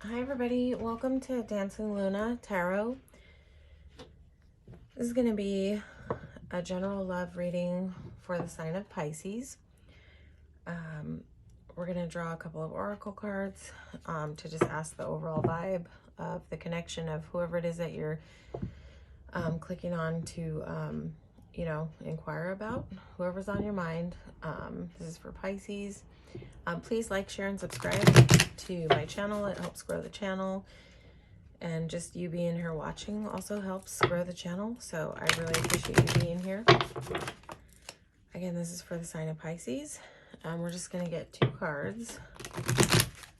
Hi everybody, welcome to Dancingluna Tarot. This is going to be a general love reading for the sign of Pisces. We're going to draw a couple of oracle cards to just ask the overall vibe of the connection of whoever it is that you're clicking on to, inquire about, whoever's on your mind. This is for Pisces. Please like, share, and subscribe to my channel. It helps grow the channel. And just you being here watching also helps grow the channel. So I really appreciate you being here. Again, this is for the sign of Pisces. We're just going to get two cards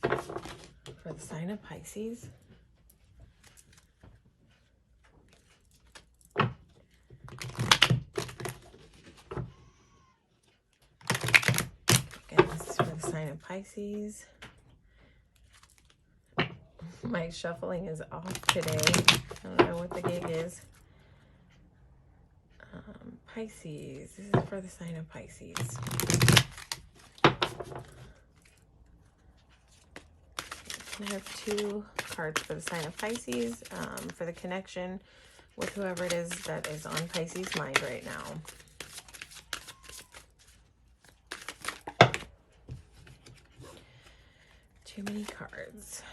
for the sign of Pisces. Again, this is for the sign of Pisces. My shuffling is off today. I don't know what the gig is. Pisces. This is for the sign of Pisces. I have two cards for the sign of Pisces for the connection with whoever it is that is on Pisces' mind right now. Too many cards.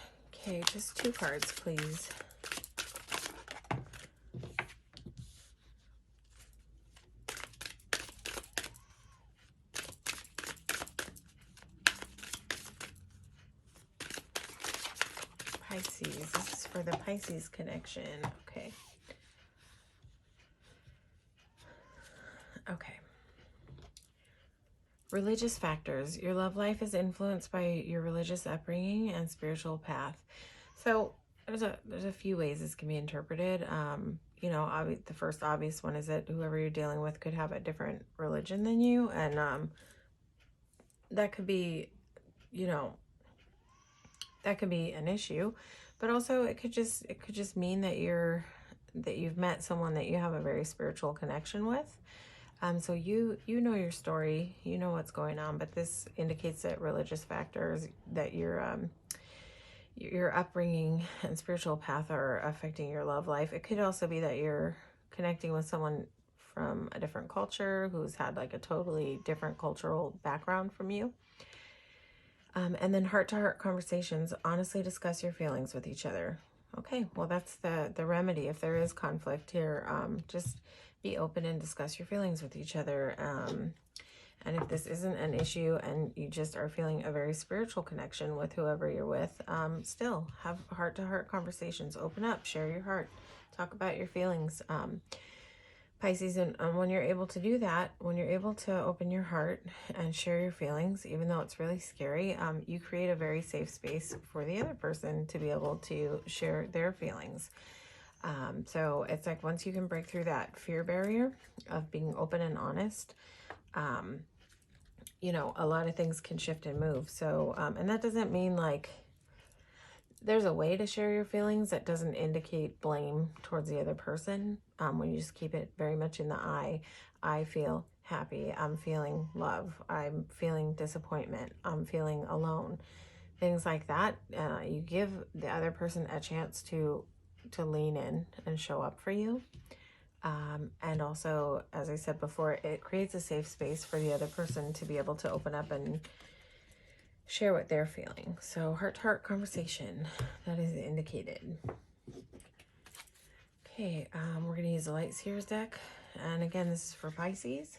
Okay, just two cards, please. Pisces. This is for the Pisces connection. Okay. Okay. Religious factors. Your love life is influenced by your religious upbringing and spiritual path. So there's a few ways this can be interpreted. The first obvious one is that whoever you're dealing with could have a different religion than you, and that could be, that could be an issue. But also it could just mean that you've met someone that you have a very spiritual connection with. So you know your story, you know what's going on, but this indicates that religious factors, that your upbringing and spiritual path are affecting your love life. It could also be that you're connecting with someone from a different culture who's had like a totally different cultural background from you. And then heart-to-heart conversations. Honestly discuss your feelings with each other. Okay, well, that's the remedy if there is conflict here. Just be open and discuss your feelings with each other. And if this isn't an issue and you just are feeling a very spiritual connection with whoever you're with, still have heart-to-heart conversations. Open up, share your heart, talk about your feelings. Pisces, and when you're able to do that, when you're able to open your heart and share your feelings, even though it's really scary, you create a very safe space for the other person to be able to share their feelings. So it's like once you can break through that fear barrier of being open and honest, a lot of things can shift and move. So, and that doesn't mean like there's a way to share your feelings that doesn't indicate blame towards the other person. When you just keep it very much in the I feel happy, I'm feeling love, I'm feeling disappointment, I'm feeling alone, things like that. You give the other person a chance to lean in and show up for you. And also, as I said before, it creates a safe space for the other person to be able to open up and share what they're feeling. So heart-to-heart conversation, that is indicated. Okay, we're going to use the Light Seers deck. And again, this is for Pisces.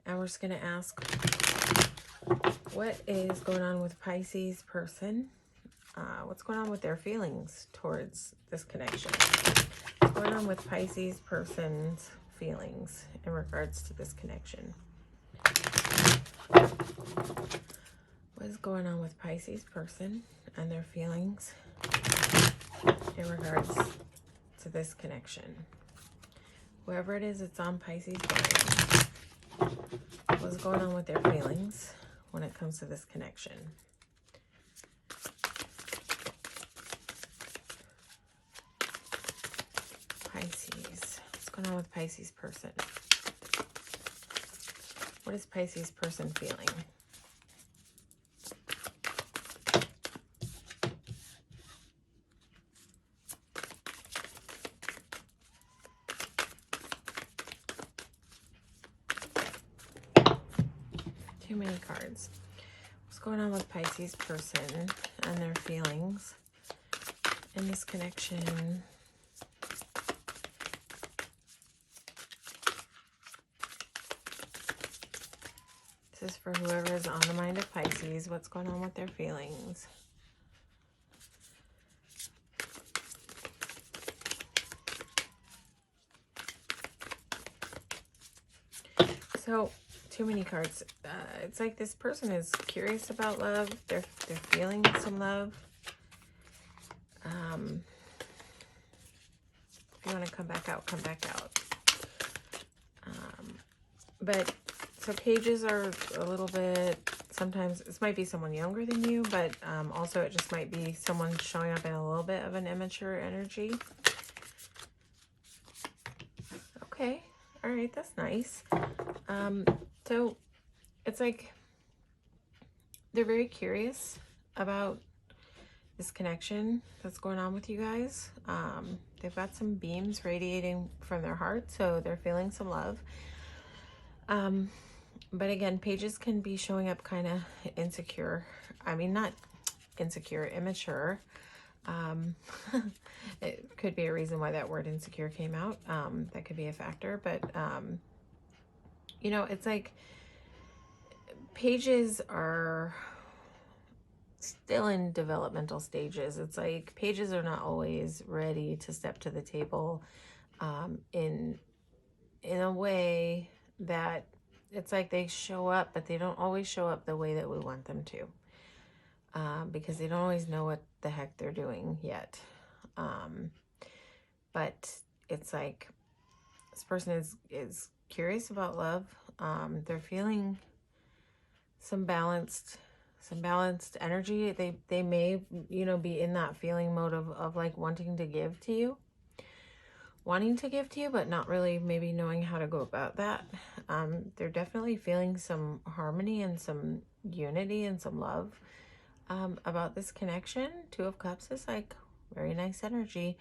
And we're just going to ask, what is going on with Pisces person? What's going on with their feelings towards this connection? What's going on with Pisces person's feelings in regards to this connection? What is going on with Pisces person and their feelings in regards to this connection? Whoever it is that's on Pisces mind, what's going on with their feelings when it comes to this connection? Pisces. What's going on with Pisces person? What is Pisces person feeling? too many cards. What's going on with Pisces person and their feelings in this connection? This is for whoever is on the mind of Pisces. What's going on with their feelings? So, too many cards. It's like this person is curious about love. They're feeling some love. If you want to come back out, come back out. But so pages are a little bit, sometimes this might be someone younger than you, but also it just might be someone showing up in a little bit of an immature energy. Okay. All right. That's nice. So it's like they're very curious about this connection that's going on with you guys. They've got some beams radiating from their heart, so they're feeling some love. But again, pages can be showing up kind of insecure. I mean, not insecure, immature. It could be a reason why that word insecure came out. That could be a factor, but, you know, it's like pages are still in developmental stages. It's like pages are not always ready to step to the table, in a way that it's like they show up, but they don't always show up the way that we want them to, because they don't always know what the heck they're doing yet. But it's like this person is curious about love. They're feeling some balanced energy. They may, you know, be in that feeling mode of like wanting to give to you, but not really maybe knowing how to go about that. They're definitely feeling some harmony and some unity and some love about this connection. Two of Cups is like very nice energy.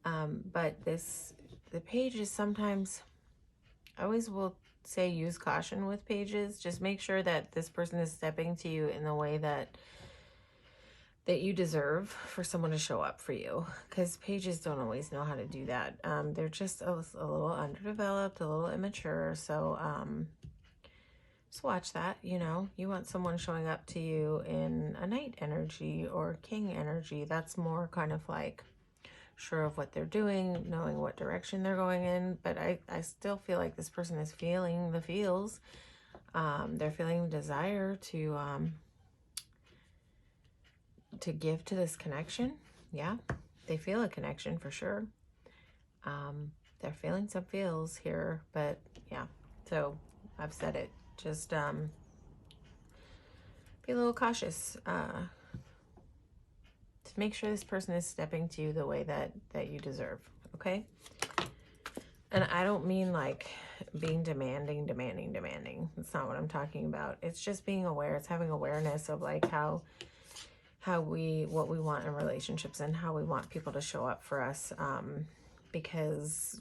But the page is sometimes, I always will say use caution with pages. Just make sure that this person is stepping to you in the way that you deserve for someone to show up for you, because pages don't always know how to do that. They're just a little underdeveloped, a little immature. So just watch that. You know, you want someone showing up to you in a Knight energy or King energy. That's more kind of like sure of what they're doing, knowing what direction they're going in. But I still feel like this person is feeling the feels. They're feeling desire to give to this connection. Yeah, they feel a connection for sure. They're feeling some feels here, but yeah, so I've said it. Just be a little cautious to make sure this person is stepping to you the way that you deserve. Okay. And I don't mean like being demanding. That's not what I'm talking about. It's just being aware. It's having awareness of like what we want in relationships and how we want people to show up for us. Because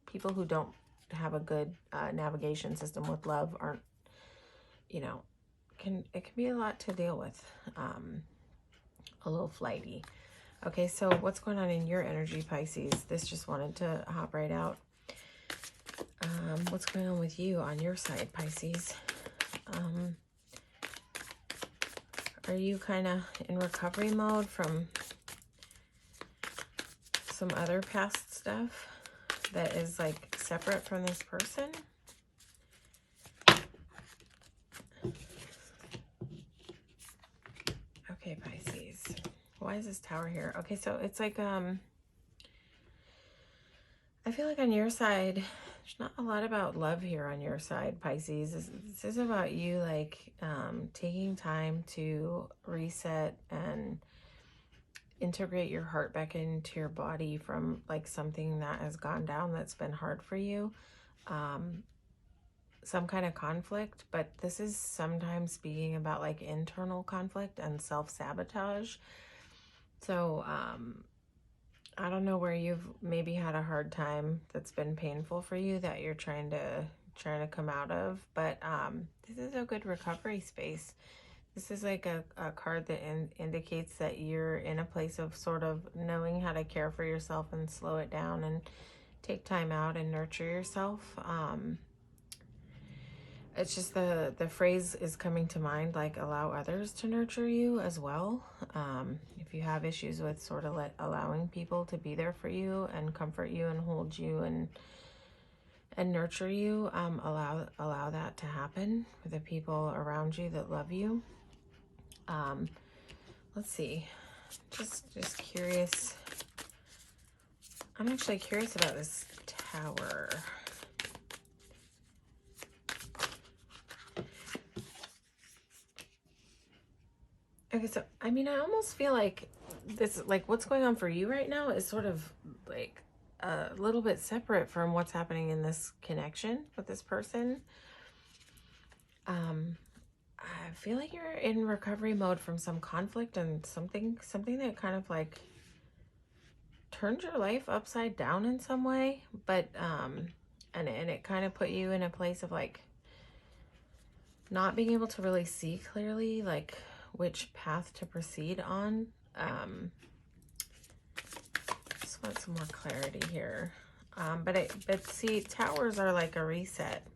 people who don't have a good navigation system with love aren't, you know, it can be a lot to deal with. A little flighty. Okay, so what's going on in your energy, Pisces? This just wanted to hop right out. What's going on with you on your side, Pisces? Are you kind of in recovery mode from some other past stuff that is like separate from this person? Okay, Pisces. Why is this Tower here? Okay, so it's like, I feel like on your side, there's not a lot about love here on your side, Pisces. This is about you, like, taking time to reset and integrate your heart back into your body from, like, something that has gone down that's been hard for you. Some kind of conflict, but this is sometimes speaking about, like, internal conflict and self-sabotage. So, I don't know where you've maybe had a hard time that's been painful for you that you're trying to to come out of. But this is a good recovery space. This is like a card that indicates that you're in a place of sort of knowing how to care for yourself and slow it down and take time out and nurture yourself. It's just the phrase is coming to mind, like allow others to nurture you as well. If you have issues with sort of allowing people to be there for you and comfort you and hold you and nurture you, allow that to happen for the people around you that love you. Let's see, just curious. I'm actually curious about this Tower. Okay, so I mean, I almost feel like this, like what's going on for you right now is sort of like a little bit separate from what's happening in this connection with this person. I feel like you're in recovery mode from some conflict and something that kind of like turned your life upside down in some way, but and it kind of put you in a place of like not being able to really see clearly like which path to proceed on. Just want some more clarity here. But see, towers are like a reset,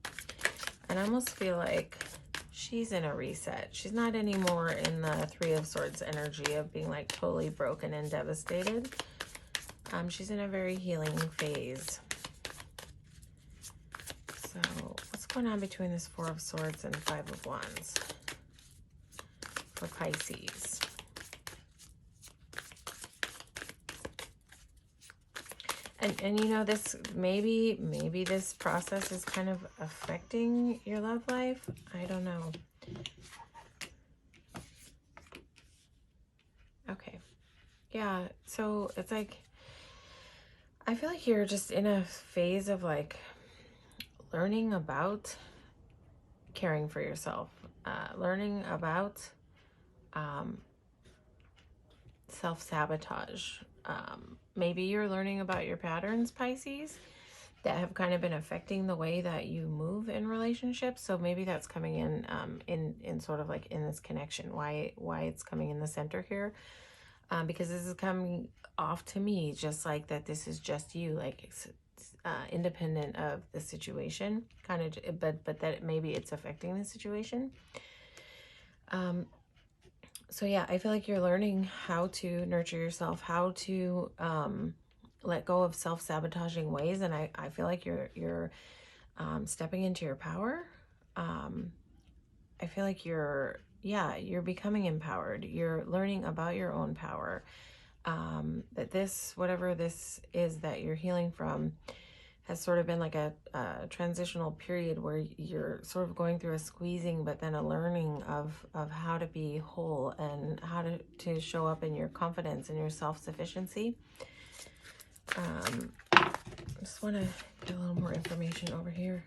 and I almost feel like she's in a reset. She's not anymore in the Three of Swords energy of being like totally broken and devastated. She's in a very healing phase. So what's going on between this Four of Swords and Five of Wands for Pisces? And you know, this maybe this process is kind of affecting your love life. I don't know. Okay. Yeah, so it's like I feel like you're just in a phase of like learning about caring for yourself, learning about self-sabotage. Maybe you're learning about your patterns, Pisces, that have kind of been affecting the way that you move in relationships. So maybe that's coming in sort of like in this connection, why it's coming in the center here. Because this is coming off to me just like that this is just you, like it's independent of the situation, kind of, but that maybe it's affecting the situation. So yeah, I feel like you're learning how to nurture yourself, how to let go of self-sabotaging ways, and I feel like you're stepping into your power. I feel like you're becoming empowered. You're learning about your own power. That this, whatever this is that you're healing from, has sort of been like a transitional period where you're sort of going through a squeezing, but then a learning of how to be whole and how to show up in your confidence and your self-sufficiency. I just want to get a little more information over here.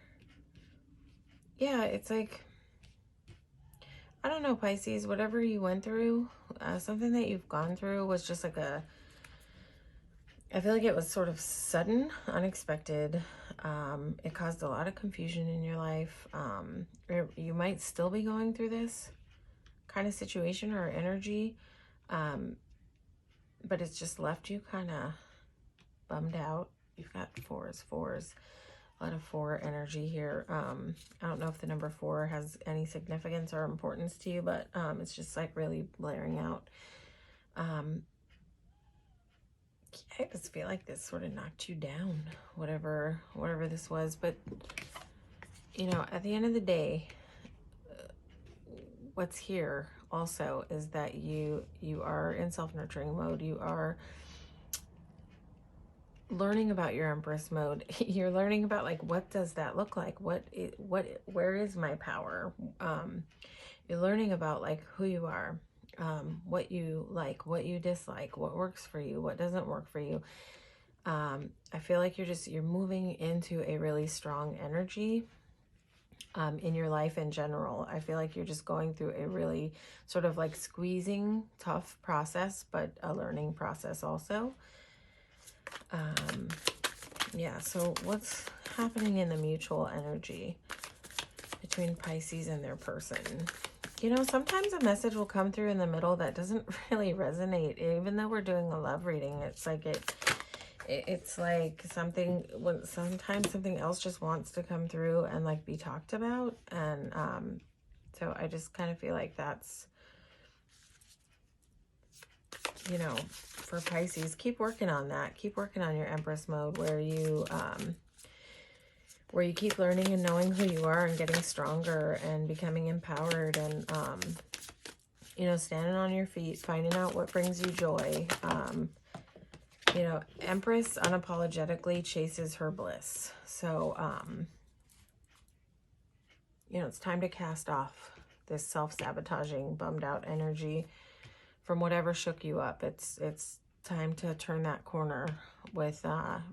Yeah, it's like, I don't know, Pisces, whatever you went through, something that you've gone through was just like I feel like it was sort of sudden, unexpected. It caused a lot of confusion in your life. You might still be going through this kind of situation or energy, but it's just left you kind of bummed out. You've got fours, a lot of four energy here. I don't know if the number 4 has any significance or importance to you, but it's just like really blaring out. I just feel like this sort of knocked you down, whatever this was. But you know, at the end of the day, what's here also is that you are in self-nurturing mode. You are learning about your Empress mode. You're learning about like, what does that look like? Where is my power? You're learning about like who you are, what you like, what you dislike, what works for you, what doesn't work for you. I feel like you're moving into a really strong energy in your life in general. I feel like you're just going through a really sort of like squeezing, tough process, but a learning process also. Yeah, so what's happening in the mutual energy between Pisces and their person? You know, sometimes a message will come through in the middle that doesn't really resonate, even though we're doing a love reading. It's like it's like something, when sometimes something else just wants to come through and like be talked about. And so I just kind of feel like that's, you know, for Pisces, keep working on that. Keep working on your Empress mode where you keep learning and knowing who you are and getting stronger and becoming empowered and, you know, standing on your feet, finding out what brings you joy. You know, Empress unapologetically chases her bliss. So, you know, it's time to cast off this self-sabotaging, bummed out energy from whatever shook you up. It's time to turn that corner with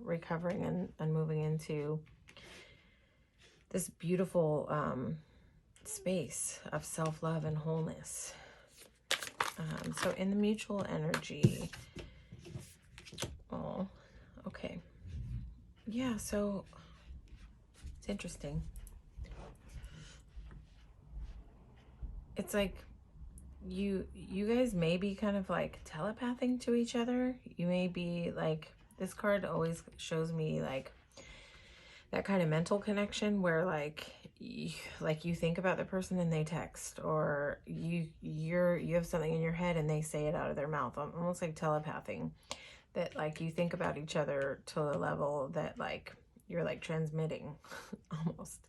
recovering and moving into this beautiful space of self-love and wholeness. So in the mutual energy, oh, okay. Yeah, so it's interesting. It's like you guys may be kind of like telepathing to each other. You may be like, this card always shows me like that kind of mental connection where like you think about the person and they text, or you have something in your head and they say it out of their mouth, almost like telepathing, that like you think about each other to a level that like you're like transmitting almost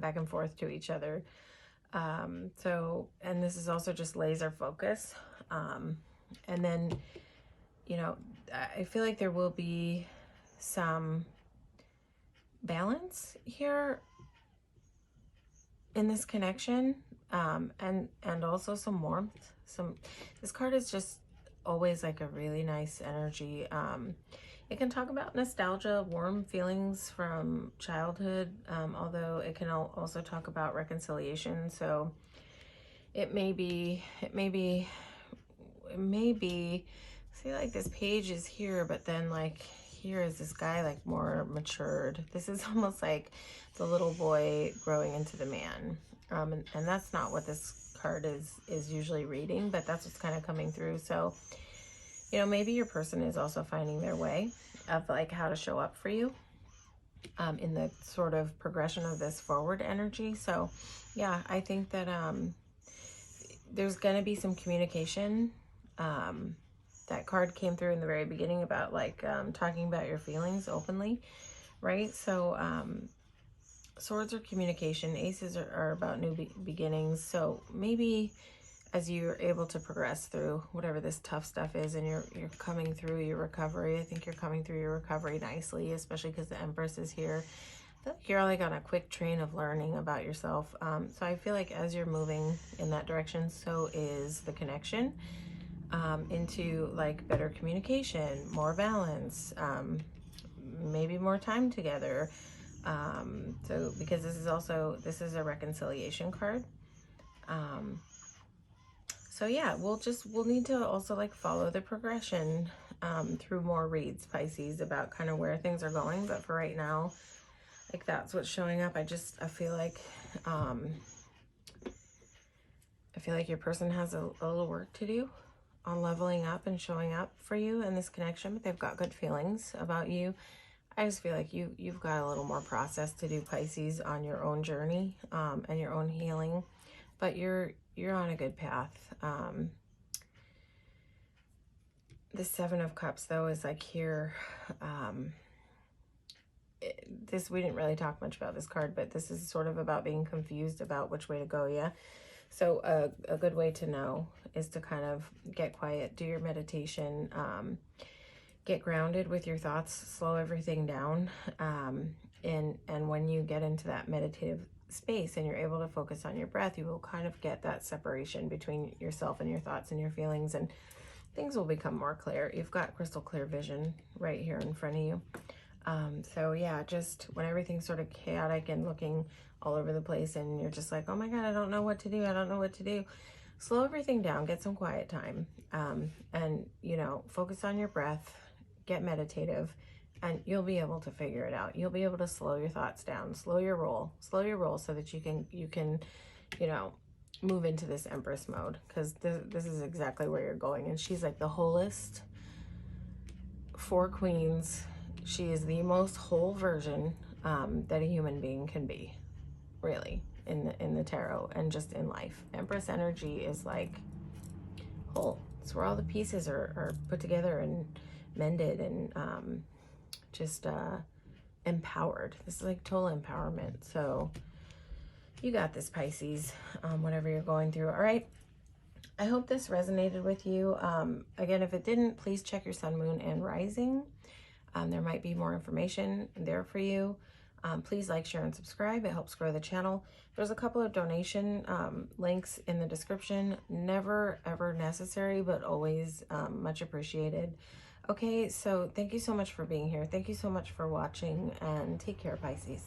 back and forth to each other. So, and this is also just laser focus. And then, you know, I feel like there will be some balance here in this connection, and also some warmth. This card is just always like a really nice energy. It can talk about nostalgia, warm feelings from childhood, although it can also talk about reconciliation. So it may be, see, like this page is here, but then like here is this guy like more matured. This is almost like the little boy growing into the man. And that's not what this card is usually reading, but that's what's kind of coming through. So, you know, maybe your person is also finding their way of like how to show up for you in the sort of progression of this forward energy. So yeah, I think that there's going to be some communication. That card came through in the very beginning about like talking about your feelings openly, right? So swords are communication, aces are about new beginnings. So maybe as you're able to progress through whatever this tough stuff is, and you're coming through your recovery, I think you're coming through your recovery nicely, especially because the Empress is here. I feel like you're like on a quick train of learning about yourself. So I feel like as you're moving in that direction, so is the connection into like better communication, more balance, maybe more time together. So because this is a reconciliation card. So yeah, we'll need to also like follow the progression through more reads, Pisces, about kind of where things are going. But for right now, like that's what's showing up. I feel like your person has a little work to do on leveling up and showing up for you in this connection, but they've got good feelings about you. I just feel like you've got a little more process to do, Pisces, on your own journey and your own healing, but you're on a good path. The Seven of Cups, though, is like here. We didn't really talk much about this card, but this is sort of about being confused about which way to go. Yeah. So a good way to know is to kind of get quiet, do your meditation, get grounded with your thoughts, slow everything down. And when you get into that meditative space and you're able to focus on your breath, you will kind of get that separation between yourself and your thoughts and your feelings, and things will become more clear. You've got crystal clear vision right here in front of you. So yeah, just when everything's sort of chaotic and looking all over the place and you're just like, oh my God, I don't know what to do. I don't know what to do. Slow everything down, get some quiet time, and, you know, focus on your breath, get meditative, and you'll be able to figure it out. You'll be able to slow your thoughts down, slow your roll so that you can, you know, move into this Empress mode, because this is exactly where you're going. And she's like the wholest four queens. She is the most whole version that a human being can be, really, in the tarot and just in life. Empress energy is like whole. It's where all the pieces are put together and mended and just empowered. This is like total empowerment. So you got this, Pisces, whatever you're going through. All right. I hope this resonated with you. Again, if it didn't, please check your sun, moon, and rising. There might be more information there for you. Please like, share, and subscribe. It helps grow the channel. There's a couple of donation links in the description. Never, ever necessary, but always much appreciated. Okay, so thank you so much for being here. Thank you so much for watching, and take care, Pisces.